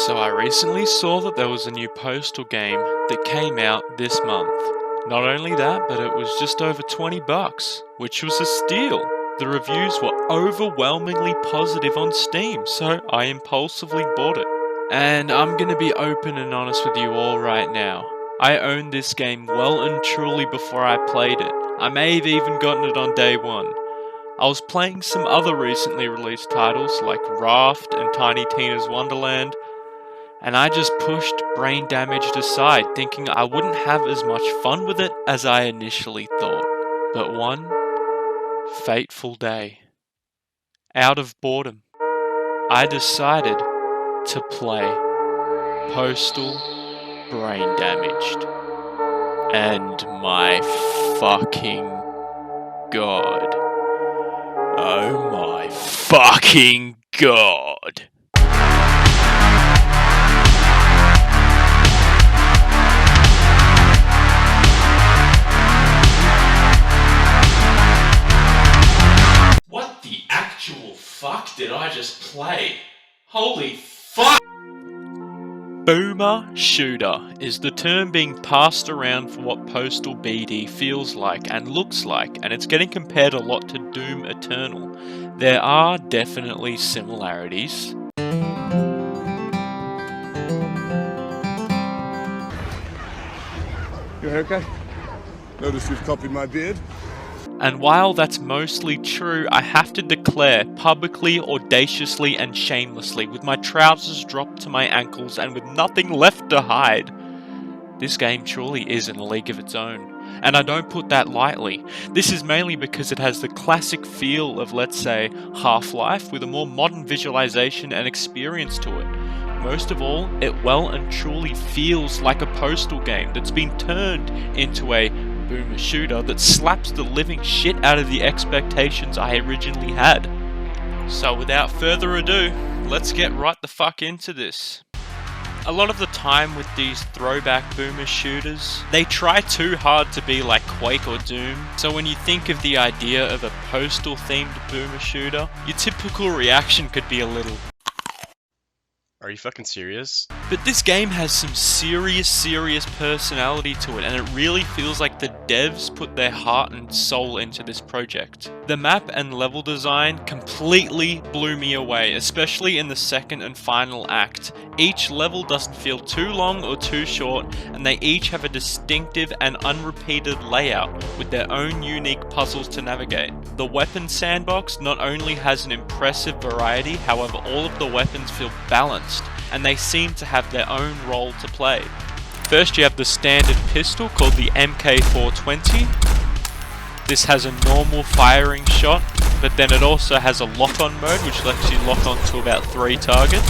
So I recently saw that there was a new Postal game that came out this month. Not only that, but it was just over $20, which was a steal. The reviews were overwhelmingly positive on Steam, so I impulsively bought it. And I'm gonna be open and honest with you all right now. I owned this game well and truly before I played it. I may have even gotten it on day one. I was playing some other recently released titles like Raft and Tiny Tina's Wonderland, and I just pushed Brain Damaged aside, thinking I wouldn't have as much fun with it as I initially thought. But one fateful day, out of boredom, I decided to play Postal Brain Damaged. And my fucking god. Oh my fucking god. What the actual fuck did I just play? Holy fuck! Boomer shooter is the term being passed around for what Postal BD feels like and looks like, and it's getting compared a lot to Doom Eternal. There are definitely similarities. Your haircut? Notice you've copied my beard? And while that's mostly true, I have to declare publicly, audaciously, and shamelessly, with my trousers dropped to my ankles and with nothing left to hide, this game truly is in a league of its own. And I don't put that lightly. This is mainly because it has the classic feel of, let's say, Half-Life with a more modern visualization and experience to it. Most of all, it well and truly feels like a Postal game that's been turned into a boomer shooter that slaps the living shit out of the expectations I originally had. So without further ado, let's get right the fuck into this. A lot of the time with these throwback boomer shooters, they try too hard to be like Quake or Doom, so when you think of the idea of a Postal themed boomer shooter, your typical reaction could be a little, are you fucking serious? but this game has some serious personality to it, and it really feels like the devs put their heart and soul into this project. The map and level design completely blew me away, especially in the second and final act. Each level doesn't feel too long or too short, and they each have a distinctive and unrepeated layout with their own unique puzzles to navigate. The weapon sandbox not only has an impressive variety, however all of the weapons feel balanced, and they seem to have their own role to play. First you have the standard pistol called the MK420. This has a normal firing shot, but then it also has a lock-on mode which lets you lock on to about 3 targets.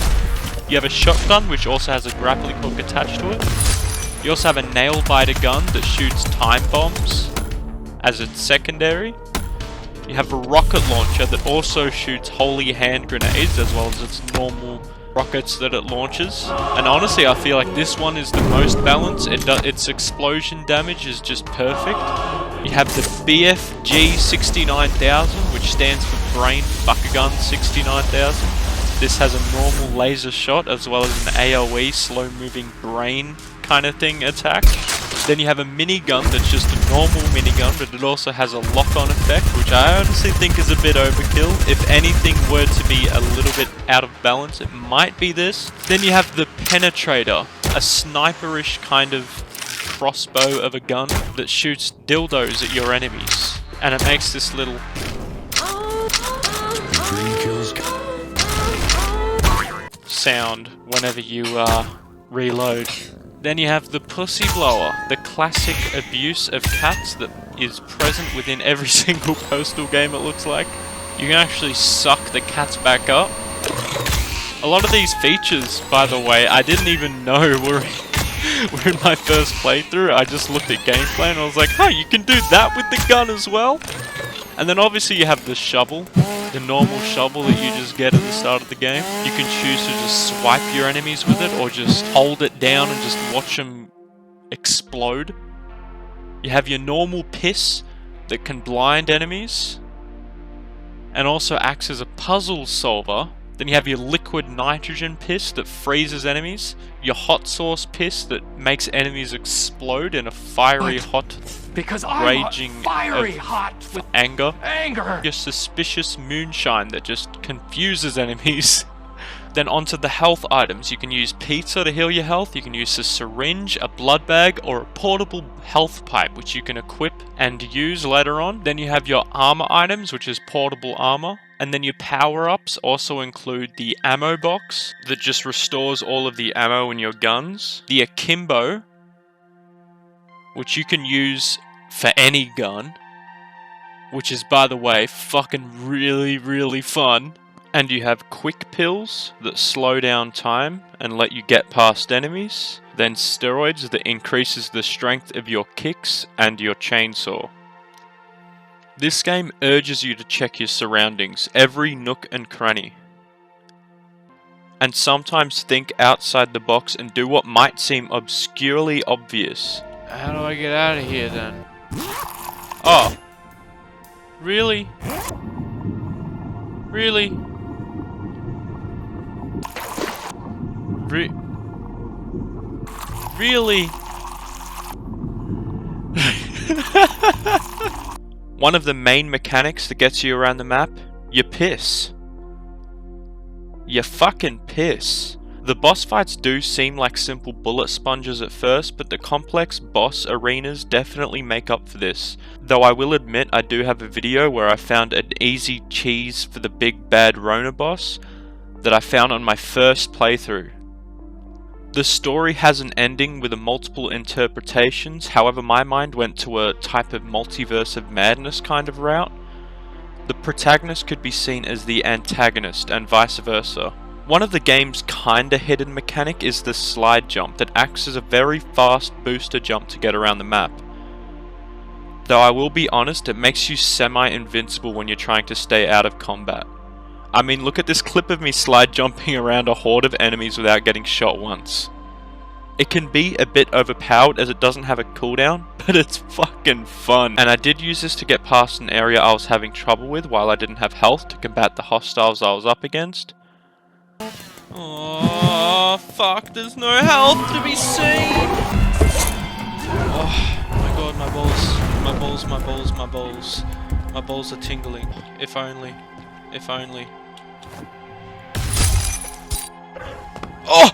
You have a shotgun which also has a grappling hook attached to it. You also have a nail biter gun that shoots time bombs as its secondary. You have a rocket launcher that also shoots holy hand grenades as well as its normal rockets that it launches. And honestly, I feel like this one is the most balanced. Its explosion damage is just perfect. You have the BFG 69000, which stands for Brain Fucker Gun 69000. This has a normal laser shot as well as an AoE slow moving brain kind of thing attack. Then you have a minigun that's just a normal minigun, but it also has a lock-on effect, which I honestly think is a bit overkill. If anything were to be a little bit out of balance, it might be this. Then you have the Penetrator, a sniperish kind of crossbow of a gun that shoots dildos at your enemies. And it makes this little sound whenever you reload. Then you have the Pussy Blower, the classic abuse of cats that is present within every single Postal game, it looks like. You can actually suck the cats back up. A lot of these features, by the way, I didn't even know were in my first playthrough. I just looked at gameplay and I was like, oh, you can do that with the gun as well? And then obviously you have the shovel, the normal shovel that you just get at the start of the game. You can choose to just swipe your enemies with it or just hold it down and just watch them explode. You have your normal piss that can blind enemies and also acts as a puzzle solver Then you have your liquid nitrogen piss that freezes enemies, your hot sauce piss that makes enemies explode in a fiery hot Because I'm raging fiery of hot with anger, anger. your suspicious moonshine that just confuses enemies. Then onto the health items. You can use pizza to heal your health, you can use a syringe, a blood bag, or a portable health pipe, which you can equip and use later on. Then you have your armor items, which is portable armor. And then your power-ups also include the ammo box, that just restores all of the ammo in your guns. The akimbo, which you can use for any gun, which is, by the way, fucking really, really fun. And you have quick pills that slow down time and let you get past enemies. Then steroids that increases the strength of your kicks and your chainsaw. This game urges you to check your surroundings, every nook and cranny. And sometimes think outside the box and do what might seem obscurely obvious. How do I get out of here then? Oh. Really? Really? Really? One of the main mechanics that gets you around the map, your piss. Your fucking piss. The boss fights do seem like simple bullet sponges at first, but the complex boss arenas definitely make up for this. Though I will admit I do have a video where I found an easy cheese for the big bad Rona boss that I found on my first playthrough. The story has an ending with multiple interpretations, however my mind went to a type of multiverse of madness kind of route. The protagonist could be seen as the antagonist and vice versa. One of the game's kinda hidden mechanic is the slide jump that acts as a very fast booster jump to get around the map. Though I will be honest, it makes you semi-invincible when you're trying to stay out of combat. I mean, look at this clip of me slide jumping around a horde of enemies without getting shot once. It can be a bit overpowered as it doesn't have a cooldown, but it's fucking fun. And I did use this to get past an area I was having trouble with while I didn't have health to combat the hostiles I was up against. Oh, fuck, there's no health to be seen! Oh my god, my balls. My balls, my balls, my balls. My balls are tingling. If only. If only. Oh!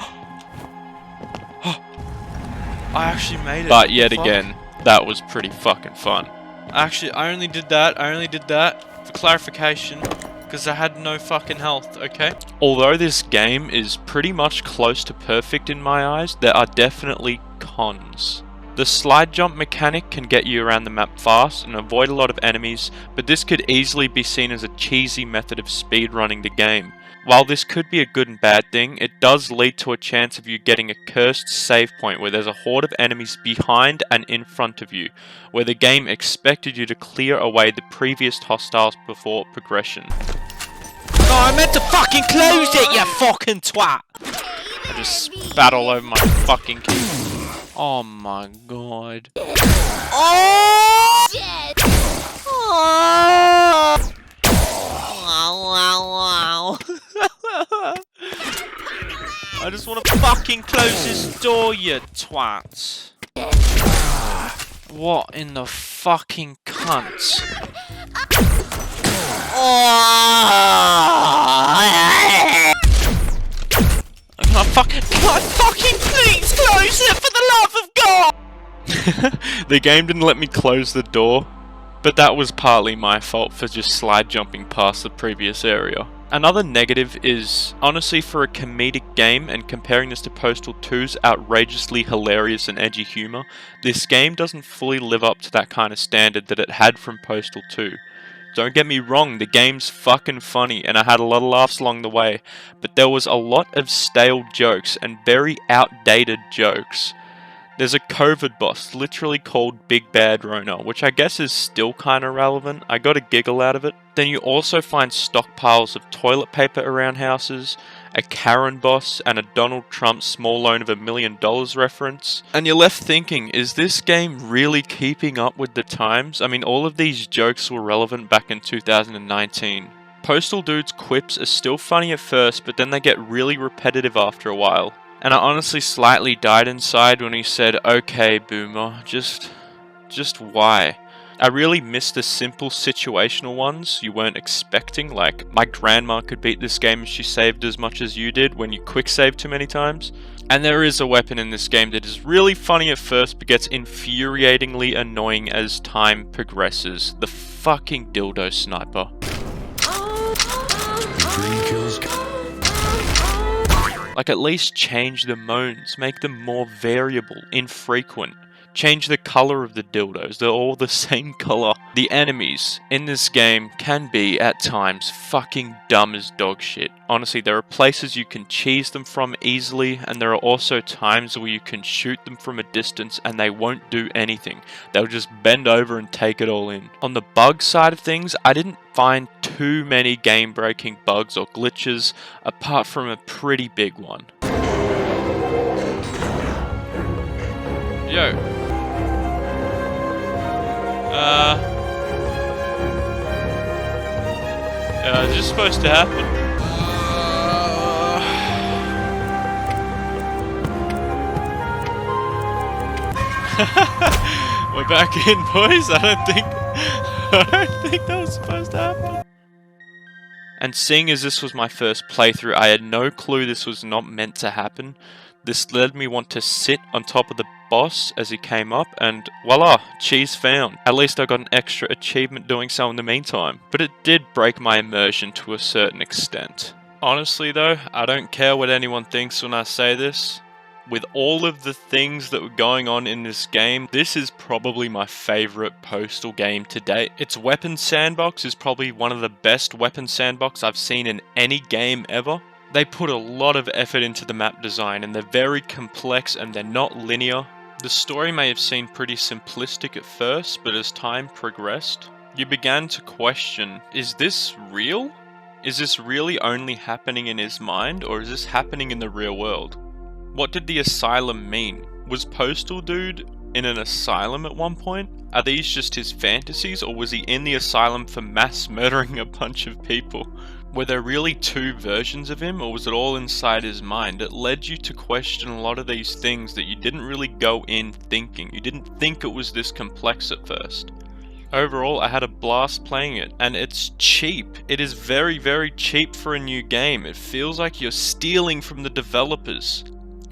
I actually made it. But yet again, that was pretty fucking fun. Actually, I only did that for clarification, because I had no fucking health, okay? Although this game is pretty much close to perfect in my eyes, there are definitely cons. The slide jump mechanic can get you around the map fast and avoid a lot of enemies, but this could easily be seen as a cheesy method of speedrunning the game. While this could be a good and bad thing, it does lead to a chance of you getting a cursed save point where there's a horde of enemies behind and in front of you, where the game expected you to clear away the previous hostiles before progression. Oh, I meant to fucking close it, you fucking twat! I just spat all over my fucking keyboard. Oh my god. Oh! Shit! Oh! Wow. I just want to fucking close this door, you twat. What in the fucking cunt? Can I fucking please close it for the love of God? The game didn't let me close the door, but that was partly my fault for just slide jumping past the previous area. Another negative is, honestly, for a comedic game and comparing this to Postal 2's outrageously hilarious and edgy humour, this game doesn't fully live up to that kind of standard that it had from Postal 2. Don't get me wrong, the game's fucking funny and I had a lot of laughs along the way, but there was a lot of stale jokes and very outdated jokes. There's a COVID boss literally called Big Bad Rona, which I guess is still kinda relevant. I got a giggle out of it. Then you also find stockpiles of toilet paper around houses, a Karen boss, and a Donald Trump small loan of $1 million reference. And you're left thinking, is this game really keeping up with the times? I mean, all of these jokes were relevant back in 2019. Postal Dude's quips are still funny at first, but then they get really repetitive after a while. And I honestly slightly died inside when he said, "Okay, Boomer, just why?" I really miss the simple situational ones you weren't expecting, like my grandma could beat this game if she saved as much as you did when you quick save too many times. And there is a weapon in this game that is really funny at first but gets infuriatingly annoying as time progresses. The fucking dildo sniper. Like, at least change the moans, make them more variable, infrequent. Change the color of the dildos, they're all the same color. The enemies in this game can be, at times, fucking dumb as dog shit. Honestly, there are places you can cheese them from easily, and there are also times where you can shoot them from a distance and they won't do anything. They'll just bend over and take it all in. On the bug side of things, I didn't find too many game-breaking bugs or glitches, apart from a pretty big one. Yo. Is this supposed to happen? We're back in, boys. I don't think that was supposed to happen. And seeing as this was my first playthrough, I had no clue this was not meant to happen. This led me want to sit on top of the boss as he came up, and voila, cheese found. At least I got an extra achievement doing so in the meantime. But it did break my immersion to a certain extent. Honestly though, I don't care what anyone thinks when I say this. With all of the things that were going on in this game, this is probably my favorite Postal game to date. Its weapon sandbox is probably one of the best weapon sandbox I've seen in any game ever. They put a lot of effort into the map design, and they're very complex and they're not linear. The story may have seemed pretty simplistic at first, but as time progressed, you began to question, is this real? Is this really only happening in his mind, or is this happening in the real world? What did the asylum mean? Was Postal Dude in an asylum at one point? Are these just his fantasies, or was he in the asylum for mass murdering a bunch of people? Were there really two versions of him, or was it all inside his mind? It led you to question a lot of these things that you didn't really go in thinking. You didn't think it was this complex at first. Overall, I had a blast playing it, and it's cheap. It is very, very cheap for a new game. It feels like you're stealing from the developers.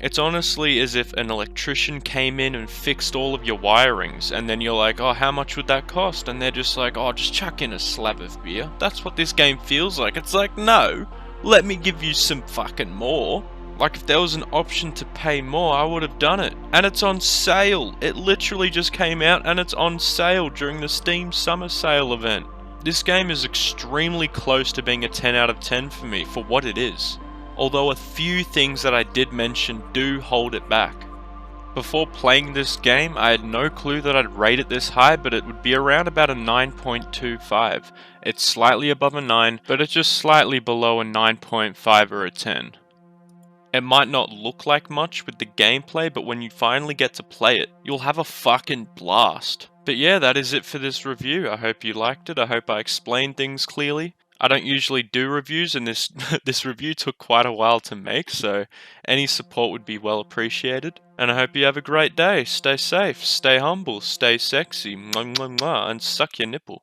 It's honestly as if an electrician came in and fixed all of your wirings, and then you're like, oh, how much would that cost? And they're just like, oh, just chuck in a slab of beer. That's what this game feels like. It's like, no, let me give you some fucking more. Like, if there was an option to pay more, I would have done it. And it's on sale. It literally just came out and it's on sale during the Steam Summer Sale event. This game is extremely close to being a 10 out of 10 for me for what it is. Although a few things that I did mention do hold it back. Before playing this game, I had no clue that I'd rate it this high, but it would be around about a 9.25. It's slightly above a 9, but it's just slightly below a 9.5 or a 10. It might not look like much with the gameplay, but when you finally get to play it, you'll have a fucking blast. But yeah, that is it for this review. I hope you liked it. I hope I explained things clearly. I don't usually do reviews, and this review took quite a while to make, so any support would be well appreciated. And I hope you have a great day. Stay safe, stay humble, stay sexy, mwah, mwah, mwah, and suck your nipple.